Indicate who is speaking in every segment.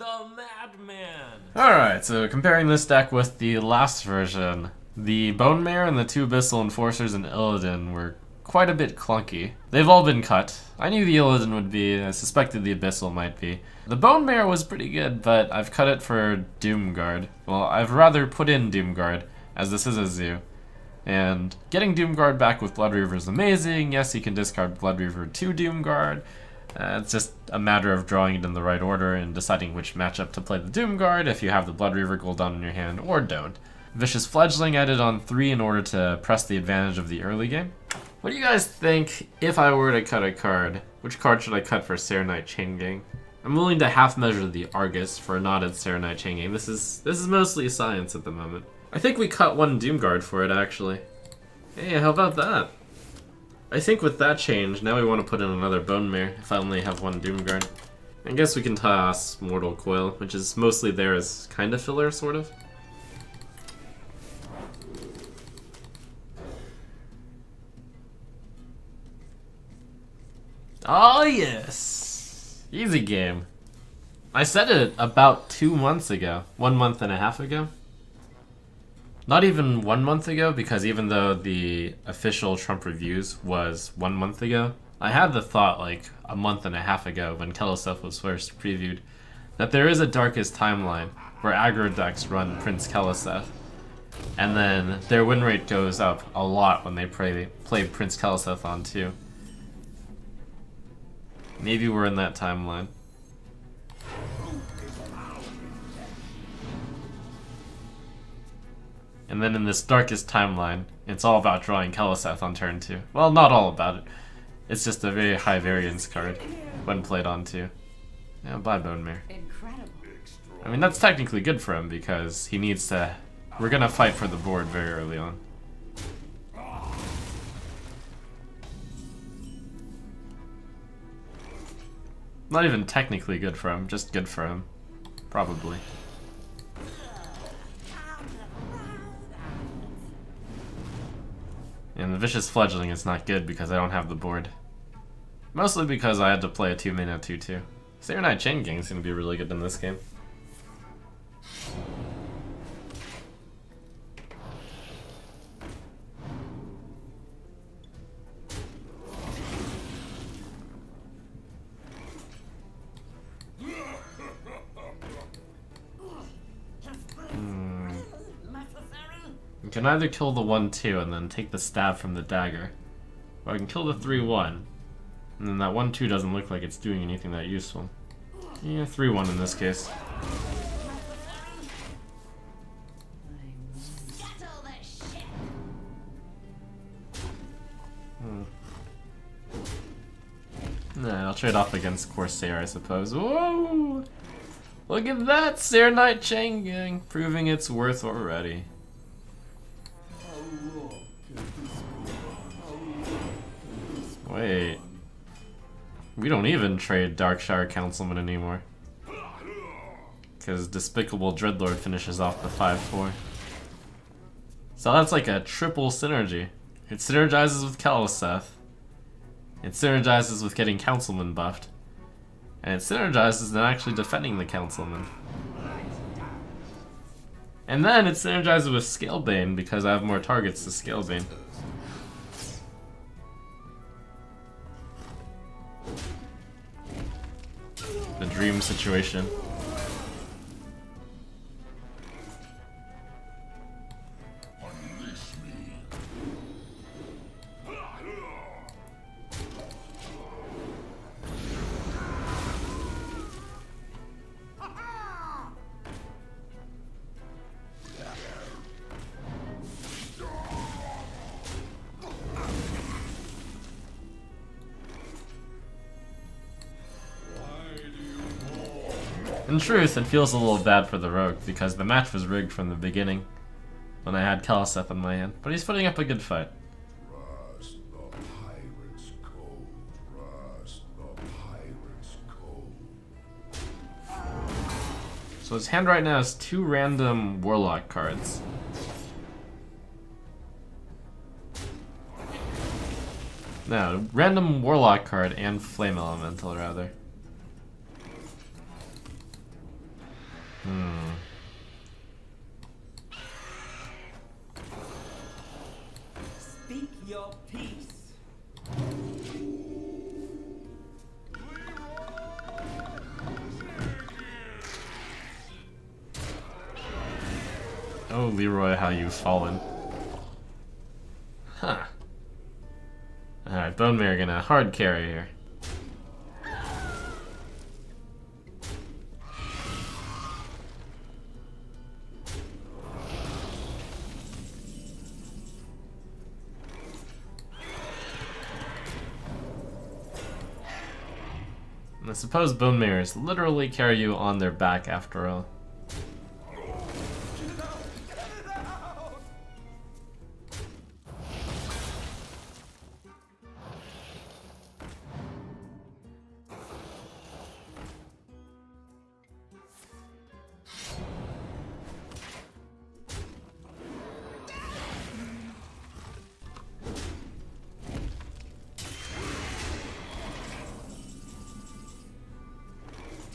Speaker 1: The Madman!
Speaker 2: Alright, so comparing this deck with the last version, the Bone Mare and the two Abyssal Enforcers and Illidan were quite a bit clunky. They've all been cut. I knew the Illidan would be, I suspected the Abyssal might be. The Bone Mare was pretty good, but I've cut it for Doomguard. Well, I've rather put in Doomguard, as this is a zoo. And getting Doomguard back with Blood Reaver is amazing. Yes, you can discard Blood Reaver to Doomguard. It's just a matter of drawing it in the right order and deciding which matchup to play the Doomguard if you have the Blood Reaver gul'dan in your hand or don't. Vicious Fledgling I did on 3 in order to press the advantage of the early game. What do you guys think if I were to cut a card? Which card should I cut for Serenite Chain Gang? I'm willing to half measure the Argus for a knotted Serenite Chain Gang. This is mostly science at the moment. I think we cut one Doomguard for it actually. Hey, how about that? I think with that change, now we want to put in another Bone Mare if I only have one Doomguard. I guess we can toss Mortal Coil, which is mostly there as kind of filler, sort of. Oh yes! Easy game. I said it about 2 months ago. 1 month and a half ago. Not even 1 month ago, because even though the official Trump reviews was 1 month ago, I had the thought like a month and a half ago when Keleseth was first previewed that there is a Darkest timeline where aggro decks run Prince Keleseth, and then their win rate goes up a lot when they play Prince Keleseth on 2. Maybe we're in that timeline. And then in this Darkest timeline, it's all about drawing Keleseth on turn 2. Well, not all about it. It's just a very high variance card when played on 2. Yeah, bye Bone Mare. I mean, that's technically good for him because he needs to... We're gonna fight for the board very early on. Not even technically good for him, just good for him. Probably. And the Vicious Fledgling is not good because I don't have the board. Mostly because I had to play a 2-mana 2/2. Serenite Chain Gang is going to be really good in this game. You can either kill the 1/2 and then take the stab from the dagger, or I can kill the 3/1, and then that 1/2 doesn't look like it's doing anything that useful. Yeah, 3/1 in this case. Nah, I'll trade off against Corsair, I suppose. Whoa! Look at that! Serenite Chain Gang, proving its worth already. Wait. We don't even trade Darkshire Councilman anymore. Because Despicable Dreadlord finishes off the 5/4. So that's like a triple synergy. It synergizes with Keleseth. It synergizes with getting Councilman buffed. And it synergizes in actually defending the Councilman. And then it synergizes with Scalebane because I have more targets to Scalebane. The dream situation. In truth, it feels a little bad for the Rogue, because the match was rigged from the beginning, when I had Keleseth in my hand, but he's putting up a good fight. So his hand right now is 2 random Warlock cards. No, random Warlock card and Flame Elemental, rather. Hmm.
Speaker 1: Speak your peace.
Speaker 2: Oh, Leroy, how you've fallen. Huh. Alright, Bone Mare gonna hard carry here. I suppose Bone Mares literally carry you on their back after all.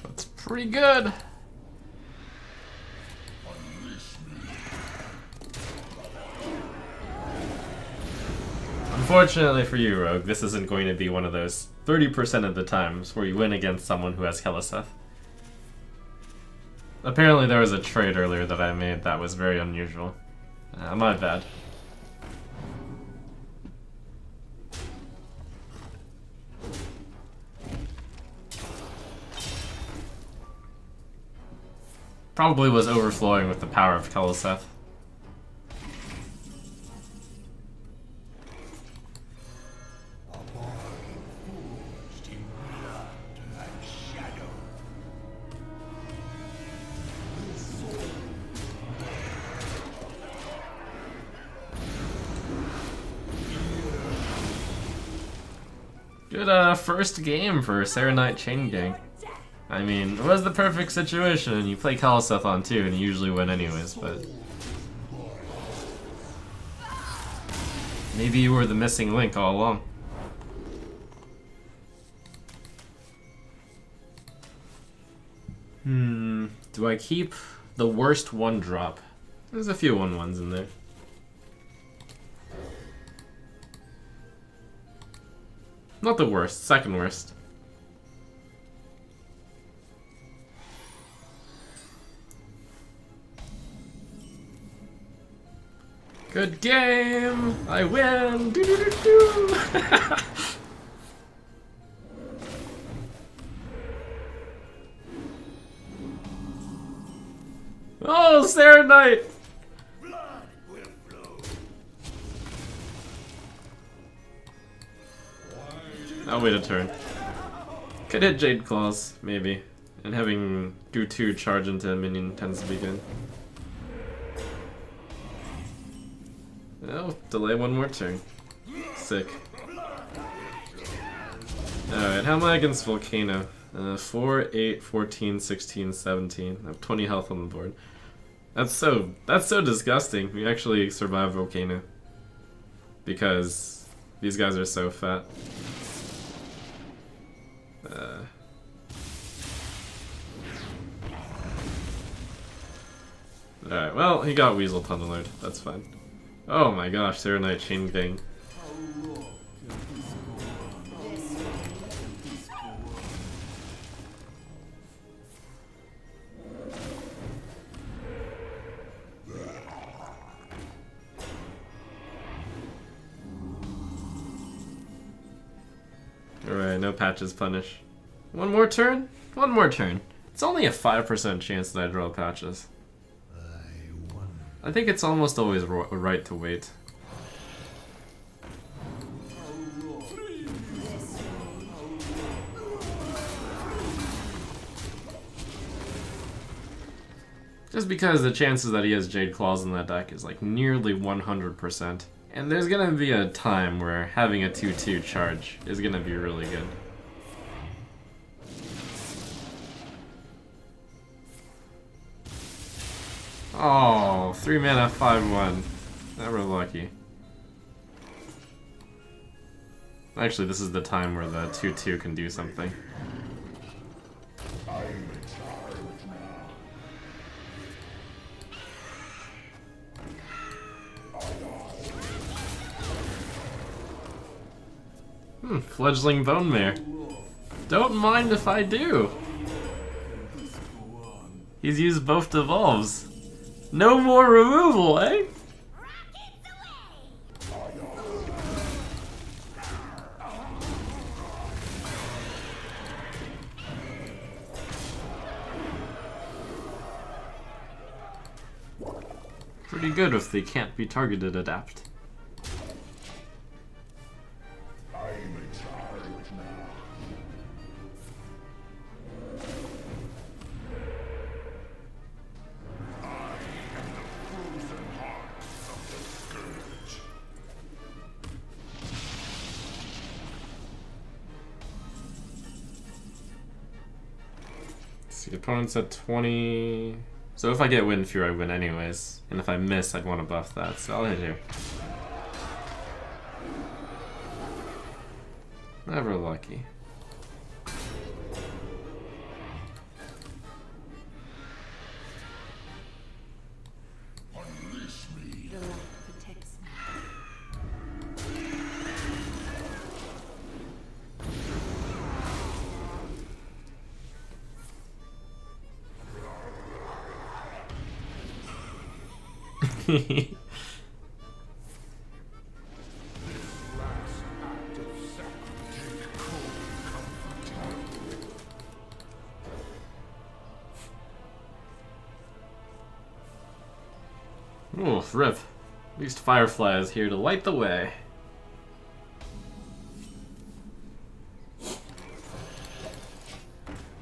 Speaker 2: That's pretty good. Unfortunately for you, Rogue, this isn't going to be one of those 30% of the times where you win against someone who has Keleseth. Apparently there was a trade earlier that I made that was very unusual. My bad. Probably was overflowing with the power of Keleseth. Good first game for Serenite Chain Gang. I mean, it was the perfect situation. You play Keleseth on 2 and you usually win anyways, but... maybe you were the missing link all along. Do I keep the worst 1-drop? There's a few 1/1s in there. Not the worst, second worst. Good game! I win! Do do do do! Oh, Serenite! I'll wait a turn. Could hit Jade Claws, maybe. And having do 2 charge into a minion tends to be good. Oh, delay 1 more turn. Sick. Alright, how am I against Volcano? 4, 8, 14, 16, 17. I have 20 health on the board. That's so disgusting. We actually survived Volcano. Because these guys are so fat. Alright, well, he got Weasel Tunneler. That's fine. Oh my gosh, Serenite Chain Gang. Alright, no Patches Punish. 1 more turn? 1 more turn. It's only a 5% chance that I draw Patches. I think it's almost always right to wait. Just because the chances that he has Jade Claws in that deck is like nearly 100%. And there's gonna be a time where having a 2/2 charge is gonna be really good. Oh, 3 mana, 5/1. Never lucky. Actually, this is the time where the 2/2 can do something. Fledgling bone mare. Don't mind if I do. He's used both devolves. No more removal, eh? Pretty good if they can't be targeted adapt. The opponent's at 20. So if I get Wind Fury, I win anyways. And if I miss, I'd want to buff that, so I'll hit here. Never lucky.
Speaker 1: Unleash me.
Speaker 3: The light protects me.
Speaker 2: Oof, rip. At least Firefly is here to light the way.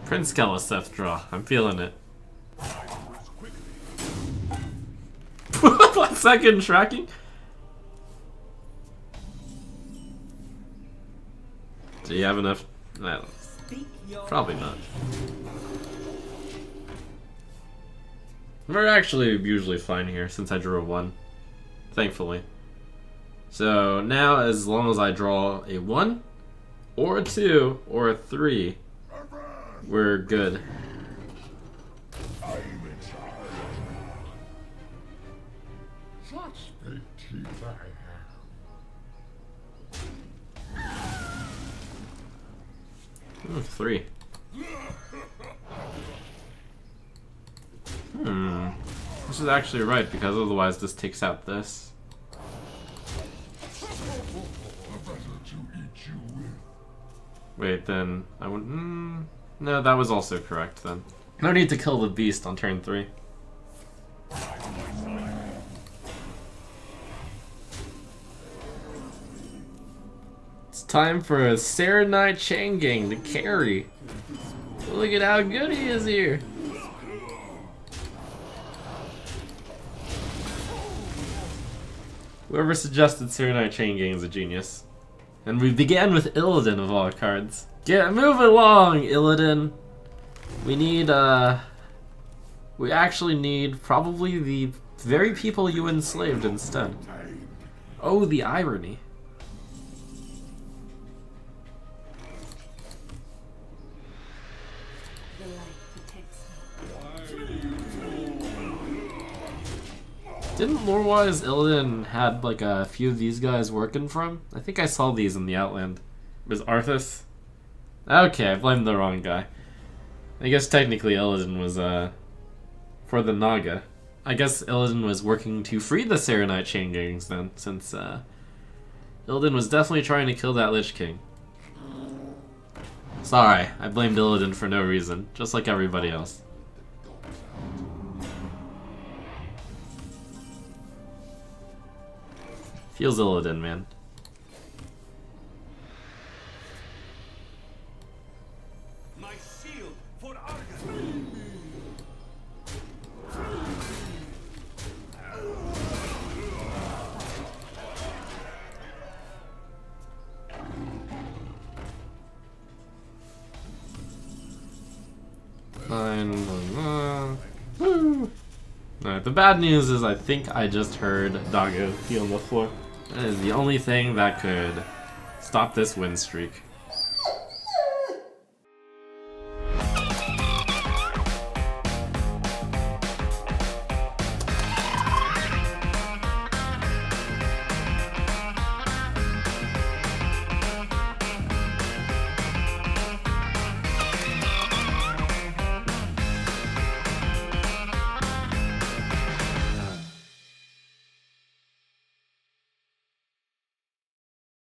Speaker 2: Prince Keliseth draw. I'm feeling it. 1 second tracking? Do you have enough? No,
Speaker 1: Speak your
Speaker 2: probably not. We're actually usually fine here since I drew a 1. Thankfully. So now as long as I draw a 1, or a 2, or a 3, we're good.
Speaker 1: Such big teeth I have.
Speaker 2: 3. This is actually right, because otherwise this takes out this. Wait, then I would. No, that was also correct then. No need to kill the beast on turn 3. It's time for a Serenite Chain Gang to carry. Look at how good he is here. Whoever suggested Serenite Chain Gang is a genius. And we began with Illidan of all cards. Move along, Illidan. We need, we actually need probably the very people you enslaved instead. Oh, the irony.
Speaker 3: The light protects me.
Speaker 2: Didn't Lorewise Illidan had like a few of these guys working for him? I think I saw these in the Outland. Was Arthas? Okay, I blamed the wrong guy. I guess technically Illidan was for the Naga. I guess Illidan was working to free the Serenite Chain Gangs then, since Illidan was definitely trying to kill that Lich King. Sorry, I blamed Illidan for no reason, just like everybody else. Feels Illidan, man.
Speaker 1: My shield for Argus.
Speaker 2: Woo! Alright, the bad news is I think I just heard Doggo pee on the floor. That is the only thing that could stop this win streak.